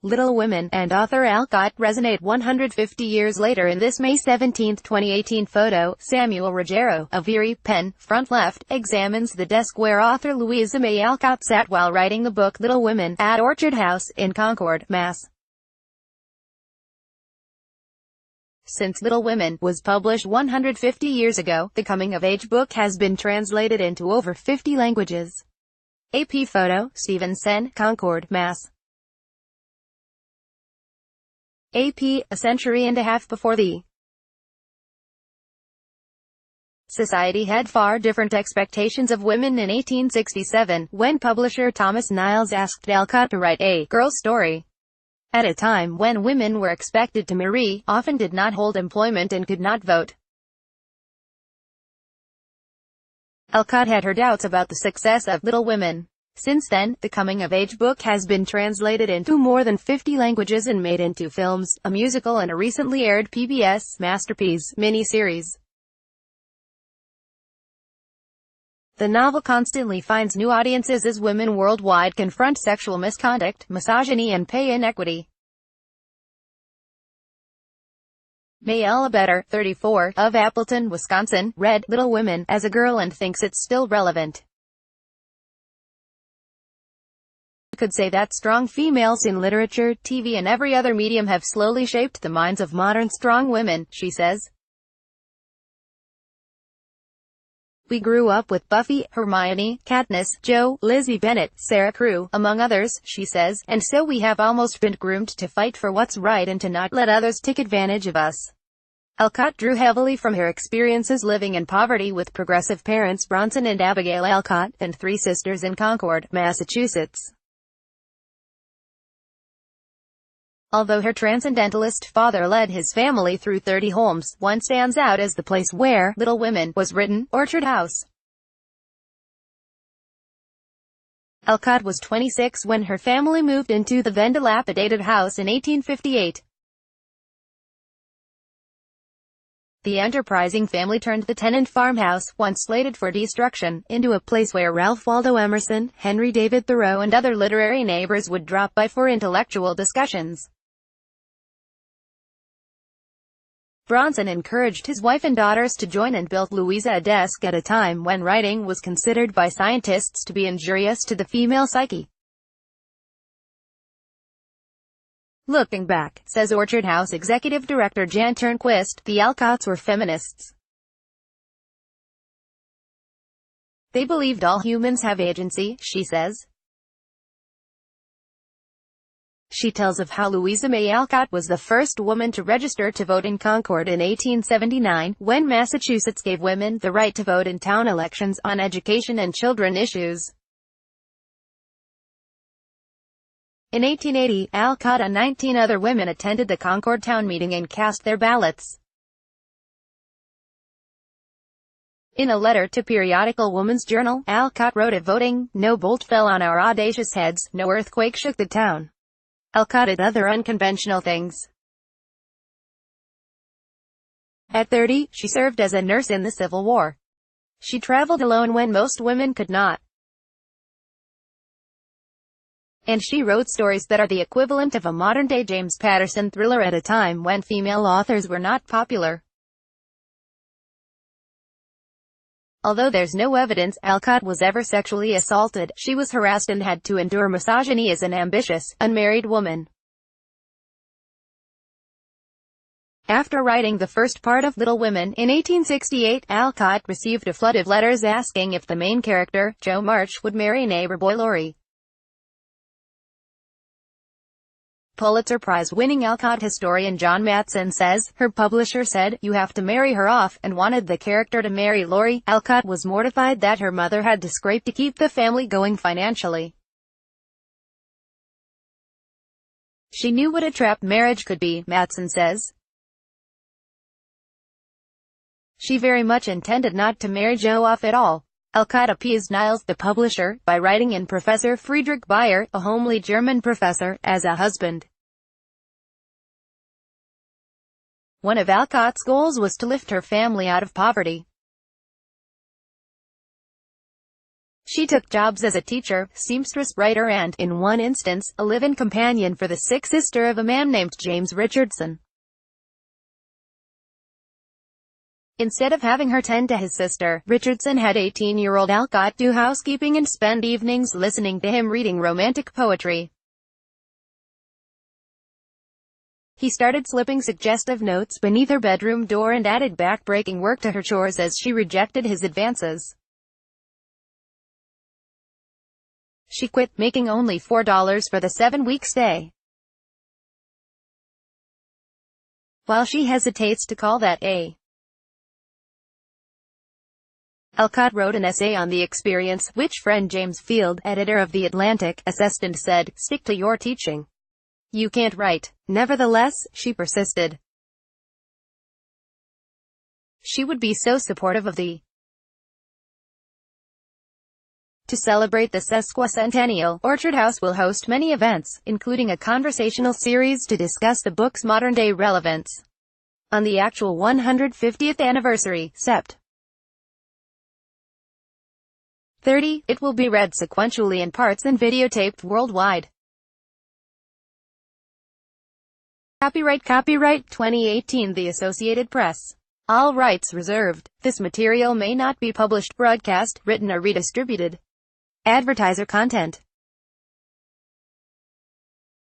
Little Women, and author Alcott resonate 150 years later. In this May 17, 2018 photo, Samuel Ruggiero, of Erie, Penn, front left, examines the desk where author Louisa May Alcott sat while writing the book Little Women, at Orchard House, in Concord, Mass. Since Little Women was published 150 years ago, the coming-of-age book has been translated into over 50 languages. AP photo, Stephen Sen, Concord, Mass. AP, a century and a half before the Society had far different expectations of women in 1867, when publisher Thomas Niles asked Alcott to write a girl story. At a time when women were expected to marry, often did not hold employment and could not vote. Alcott had her doubts about the success of Little Women. Since then, the coming-of-age book has been translated into more than 50 languages and made into films, a musical and a recently aired PBS Masterpiece mini-series. The novel constantly finds new audiences as women worldwide confront sexual misconduct, misogyny and pay inequity. Mayella Better, 34, of Appleton, Wisconsin, read Little Women as a girl and thinks it's still relevant. Could say that strong females in literature, TV and every other medium have slowly shaped the minds of modern strong women, she says. We grew up with Buffy, Hermione, Katniss, Jo, Lizzie Bennet, Sarah Crew, among others, she says, and so we have almost been groomed to fight for what's right and to not let others take advantage of us. Alcott drew heavily from her experiences living in poverty with progressive parents Bronson and Abigail Alcott, and three sisters in Concord, Massachusetts. Although her transcendentalist father led his family through 30 homes, one stands out as the place where Little Women was written, Orchard House. Alcott was 26 when her family moved into the then dilapidated house in 1858. The enterprising family turned the tenant farmhouse, once slated for destruction, into a place where Ralph Waldo Emerson, Henry David Thoreau and other literary neighbors would drop by for intellectual discussions. Bronson encouraged his wife and daughters to join and built Louisa a desk at a time when writing was considered by scientists to be injurious to the female psyche. Looking back, says Orchard House executive director Jan Turnquist, the Alcotts were feminists. They believed all humans have agency, she says. She tells of how Louisa May Alcott was the first woman to register to vote in Concord in 1879, when Massachusetts gave women the right to vote in town elections on education and children issues. In 1880, Alcott and 19 other women attended the Concord town meeting and cast their ballots. In a letter to periodical Woman's Journal, Alcott wrote of voting, "No bolt fell on our audacious heads, no earthquake shook the town." Alcott did other unconventional things. At 30, she served as a nurse in the Civil War. She traveled alone when most women could not. And she wrote stories that are the equivalent of a modern-day James Patterson thriller at a time when female authors were not popular. Although there's no evidence Alcott was ever sexually assaulted, she was harassed and had to endure misogyny as an ambitious, unmarried woman. After writing the first part of Little Women, in 1868, Alcott received a flood of letters asking if the main character, Jo March, would marry neighbor boy Laurie. Pulitzer Prize-winning Alcott historian John Matson says, her publisher said, "You have to marry her off," and wanted the character to marry Laurie. Alcott was mortified that her mother had to scrape to keep the family going financially. She knew what a trap marriage could be, Matson says. She very much intended not to marry Jo off at all. Alcott appeased Niles, the publisher, by writing in Professor Friedrich Bayer, a homely German professor, as a husband. One of Alcott's goals was to lift her family out of poverty. She took jobs as a teacher, seamstress, writer and, in one instance, a live-in companion for the sick sister of a man named James Richardson. Instead of having her tend to his sister, Richardson had 18-year-old Alcott do housekeeping and spend evenings listening to him reading romantic poetry. He started slipping suggestive notes beneath her bedroom door and added back-breaking work to her chores as she rejected his advances. She quit, making only $4 for the 7-week stay. While she hesitates to call that a Alcott wrote an essay on the experience, which friend James Field, editor of The Atlantic, assessed and said, "Stick to your teaching. You can't write." Nevertheless, she persisted. She would be so supportive of the To celebrate the sesquicentennial, Orchard House will host many events, including a conversational series to discuss the book's modern-day relevance. On the actual 150th anniversary, Sept. 30, it will be read sequentially in parts and videotaped worldwide. Copyright 2018 The Associated Press. All rights reserved. This material may not be published, broadcast, written or redistributed. Advertiser content.